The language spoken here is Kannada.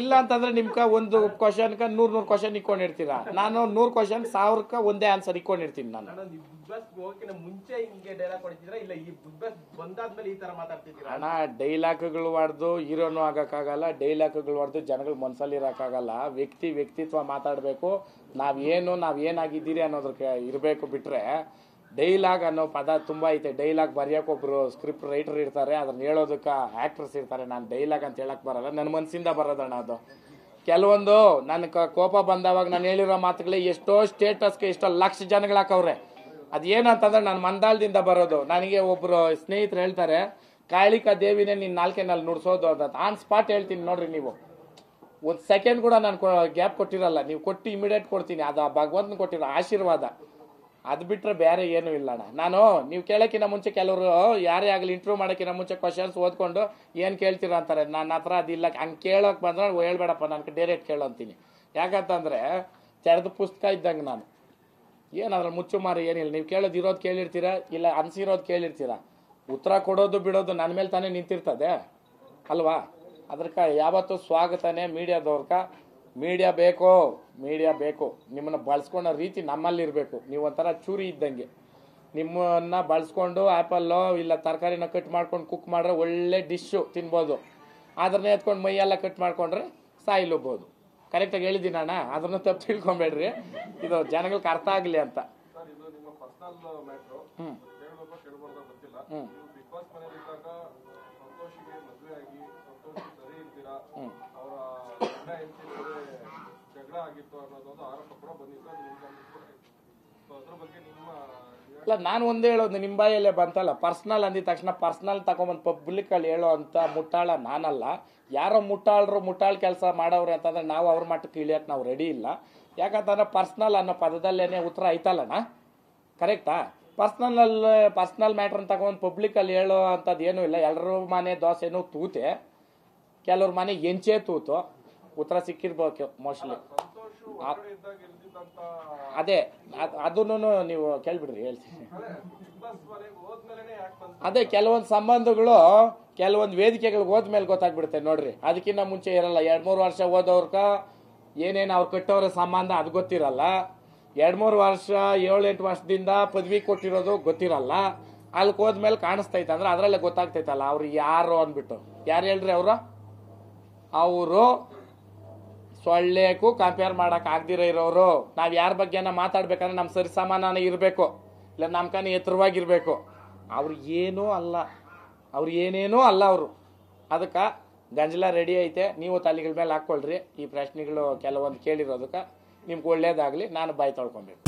ಇಲ್ಲ ಅಂತಂದ್ರೆ ನಿಮ್ಗೆ ಒಂದು ಕ್ವಶನ್ಕ 100 ಕ್ವಶನ್ ಇಟ್ಕೊಂಡಿರ್ತೀರಾ. ನಾನು 100 ಕ್ವಶನ್ 1000ಕ ಒಂದೇ ಆನ್ಸರ್ ಇಟ್ಕೊಂಡಿರ್ತೀನಿ. ನಾನು ಅಣ್ಣ ಡೈಲಾಗ್ಗಳು ಹೊಡೆದು ಹೀರೋನು ಆಗಕ್ಕಾಗಲ್ಲ, ಡೈಲಾಗ್ಗಳು ಹೊಡೆದು ಜನಗಳ ಮನಸ್ಸಲ್ಲಿ ಇರೋಕ್ಕಾಗಲ್ಲ. ವ್ಯಕ್ತಿತ್ವ ಮಾತಾಡಬೇಕು. ನಾವೇನಾಗಿದ್ದೀರಿ ಅನ್ನೋದಕ್ಕೆ ಇರಬೇಕು. ಬಿಟ್ರೆ ಡೈಲಾಗ್ ಅನ್ನೋ ಪದ ತುಂಬಾ ಐತೆ. ಡೈಲಾಗ್ ಬರೆಯೋಕೆ ಒಬ್ರು ಸ್ಕ್ರಿಪ್ಟ್ ರೈಟರ್ ಇರ್ತಾರೆ, ಅದನ್ನ ಹೇಳೋದಕ್ಕೆ ಆಕ್ಟರ್ಸ್ ಇರ್ತಾರೆ. ನಾನು ಡೈಲಾಗ್ ಅಂತ ಹೇಳಕ್ ಬರಲ್ಲ, ನನ್ನ ಮನಸ್ಸಿಂದ ಬರೋದಣ್ಣ ಅದು. ಕೆಲವೊಂದು ನನ್ನ ಕೋಪ ಬಂದವಾಗ ನಾನು ಹೇಳಿರೋ ಮಾತುಗಳೇ ಎಷ್ಟೋ ಸ್ಟೇಟಸ್ಗೆ ಎಷ್ಟೋ ಲಕ್ಷ ಜನಗಳು ಹಾಕವ್ರೆ. ಅದೇನಂತಂದ್ರೆ ನಾನು ಮಂದಾಳದಿಂದ ಬರೋದು. ನನಗೆ ಒಬ್ರು ಸ್ನೇಹಿತರು ಹೇಳ್ತಾರೆ, ಕಾಳಿಕಾ ದೇವಿನೇ ನೀನ್ ನಾಲ್ಕೇನಲ್ಲಿ ನುಡ್ಸೋದು ಅಂತ. ಆನ್ ಸ್ಪಾಟ್ ಹೇಳ್ತೀನಿ ನೋಡ್ರಿ. ನೀವು ಒಂದು ಸೆಕೆಂಡ್ ಕೂಡ ನಾನು ಗ್ಯಾಪ್ ಕೊಟ್ಟಿರಲ್ಲ. ನೀವು ಕೊಟ್ಟು ಇಮಿಡಿಯೇಟ್ ಕೊಡ್ತೀನಿ. ಅದು ಭಗವಂತನ ಕೊಟ್ಟಿರೋ ಆಶೀರ್ವಾದ. ಅದು ಬಿಟ್ರೆ ಬೇರೆ ಏನೂ ಇಲ್ಲ ಅಣ್ಣ. ನಾನು ನೀವು ಕೇಳೋಕ್ಕಿಂತ ಮುಂಚೆ ಕೆಲವರು ಯಾರೇ ಆಗಲಿ ಇಂಟರ್ವ್ಯೂ ಮಾಡೋಕ್ಕಿಂತ ಮುಂಚೆ ಕ್ವಶನ್ಸ್ ಓದ್ಕೊಂಡು ಏನು ಕೇಳ್ತೀರಾ ಅಂತಾರೆ. ನನ್ನ ಹತ್ರ ಅದಿಲ್ಲ. ಹಂಗೆ ಕೇಳೋಕೆ ಬಂದ್ರೆ ಹೇಳ್ಬೇಡಪ್ಪ, ನನಗೆ ಡೈರೆಕ್ಟ್ ಕೇಳೋ ಅಂತೀನಿ. ಯಾಕಂತಂದರೆ ತೆರೆದ ಪುಸ್ತಕ ಇದ್ದಂಗೆ ನಾನು. ಏನಾದ್ರೂ ಮುಚ್ಚುಮಾರಿ ಏನಿಲ್ಲ. ನೀವು ಕೇಳೋದು ಇರೋದು ಕೇಳಿರ್ತೀರಾ, ಇಲ್ಲ ಅನ್ಸಿರೋದು ಕೇಳಿರ್ತೀರಾ. ಉತ್ತರ ಕೊಡೋದು ಬಿಡೋದು ನನ್ನ ಮೇಲೆ ತಾನೇ ನಿಂತಿರ್ತದೆ ಅಲ್ವಾ? ಅದಕ್ಕೆ ಯಾವತ್ತೂ ಸ್ವಾಗತನೇ ಮೀಡಿಯಾದವ್ರಕ. ಮೀಡಿಯಾ ಬೇಕು. ನಿಮ್ಮನ್ನು ಬಳಸ್ಕೊಳ್ಳೋ ರೀತಿ ನಮ್ಮಲ್ಲಿರಬೇಕು. ನೀವು ಒಂಥರ ಚೂರಿ ಇದ್ದಂಗೆ. ನಿಮ್ಮನ್ನು ಬಳಸ್ಕೊಂಡು ಆ್ಯಪಲ್ಲೋ ಇಲ್ಲ ತರಕಾರಿನ ಕಟ್ ಮಾಡ್ಕೊಂಡು ಕುಕ್ ಮಾಡ್ರೆ ಒಳ್ಳೆ ಡಿಶ್ಶು ತಿನ್ಬೋದು. ಅದನ್ನೇ ಎತ್ಕೊಂಡು ಮೈಯೆಲ್ಲ ಕಟ್ ಮಾಡ್ಕೊಂಡ್ರೆ ಸಾಯಿಲೂಬೋದು. ಕರೆಕ್ಟಾಗಿ ಹೇಳಿದ್ದೀನಿ ಅಣ್ಣ, ಅದನ್ನು ತಪ್ಪು ತಿಳ್ಕೊಬೇಡ್ರಿ. ಇದು ಜನಗಳಿಗೆ ಅರ್ಥ ಆಗಲಿ ಅಂತ. ಇಲ್ಲ, ನಾನು ಒಂದೇ ಹೇಳೋದು, ನಿಮ್ಮ ಬಾಯಲ್ಲೇ ಬಂತಲ್ಲ, ಪರ್ಸ್ನಲ್ ಅಂದಿದ ತಕ್ಷಣ ಪರ್ಸ್ನಲ್ ತಗೊಂಬಂದು ಪಬ್ಲಿಕಲ್ಲಿ ಹೇಳೋ ಅಂತ ಮುಟ್ಟಾಳ ನಾನಲ್ಲ. ಯಾರೋ ಮುಟ್ಟಾಳ ಕೆಲಸ ಮಾಡೋವ್ರೆ ಅಂತಂದ್ರೆ ನಾವು ಅವ್ರ ಮಟ್ಟಕ್ಕೆ ಇಳಿಯೋಕೆ ನಾವು ರೆಡಿ ಇಲ್ಲ. ಯಾಕಂತಂದ್ರೆ ಪರ್ಸ್ನಲ್ ಅನ್ನೋ ಪದದಲ್ಲೇನೆ ಉತ್ತರ ಐತಲ್ಲಣ್ಣ. ಕರೆಕ್ಟಾ? ಪರ್ಸ್ನಲ್ ಮ್ಯಾಟ್ರನ್ನ ತಗೊಂಡು ಪಬ್ಲಿಕಲ್ಲಿ ಹೇಳೋ ಅಂಥದ್ದು ಏನೂ ಇಲ್ಲ. ಎಲ್ಲರ ಮನೆ ದೋಸೆನೂ ತೂತೆ, ಕೆಲವ್ರ ಮನೆ ಎಂಚೆ ತೂತು. ಉತ್ತರ ಸಿಕ್ಕಿರ್ಬೇಕು ಮೋಸ್ಟ್ಲಿ. ಅದೇ ಅದನ್ನು ನೀವು ಕೇಳ್ಬಿಡ್ರಿ, ಹೇಳ್ತೀನಿ. ಅದೇ ಕೆಲವೊಂದು ಸಂಬಂಧಗಳು ಕೆಲವೊಂದು ವೇದಿಕೆಗಳಿಗೆ ಹೋದ್ಮೇಲೆ ಗೊತ್ತಾಗ್ಬಿಡುತ್ತೆ ನೋಡ್ರಿ. ಅದಕ್ಕಿಂತ ಮುಂಚೆ ಇರಲ್ಲ. 2-3 ವರ್ಷ ಓದೋರ್ಕ ಏನೇನು ಅವ್ರು ಕಟ್ಟೋರ ಸಂಬಂಧ ಅದು ಗೊತ್ತಿರಲ್ಲ. 2-3 ವರ್ಷ 7-8 ವರ್ಷದಿಂದ ಪದವಿ ಕೊಟ್ಟಿರೋದು ಗೊತ್ತಿರಲ್ಲ. ಅಲ್ಲಿಗೆ ಹೋದ್ಮೇಲೆ ಕಾಣಿಸ್ತೈತೆ ಅಂದ್ರೆ ಅದರಲ್ಲೇ ಗೊತ್ತಾಗ್ತೈತಲ್ಲ ಅವ್ರು ಯಾರು ಅಂದ್ಬಿಟ್ಟು. ಯಾರು ಹೇಳ್ರಿ ಅವರು ಸೊಳ್ಳೆಗೂ ಕಂಪೇರ್ ಮಾಡಕ್ ಆಗ್ದಿರ ಇರೋರು. ನಾವ್ ಯಾರ ಬಗ್ಗೆನ ಮಾತಾಡ್ಬೇಕಂದ್ರೆ ನಮ್ ಸರಿ ಸಮಾನ ಇರಬೇಕು, ಇಲ್ಲ ನಮ್ ಕನ ಎತ್ತರವಾಗಿರ್ಬೇಕು. ಅವ್ರು ಏನೂ ಅಲ್ಲ, ಅವ್ರು ಏನೇನೂ ಅಲ್ಲ ಅವರು. ಅದಕ್ಕೆ ಗಂಜಲ ರೆಡಿ ಐತೆ. ನೀವು ತಲೆಗಳ ಮೇಲೆ ಹಾಕೊಳ್ರಿ. ಈ ಪ್ರಶ್ನೆಗಳು ಕೆಲವೊಂದು ಕೇಳಿರೋದಕ್ಕೆ ನಿಮ್ಗೆ ಒಳ್ಳೇದಾಗ್ಲಿ. ನಾನು ಬಾಯಿ ತೊಳ್ಕೊಬೇಕು.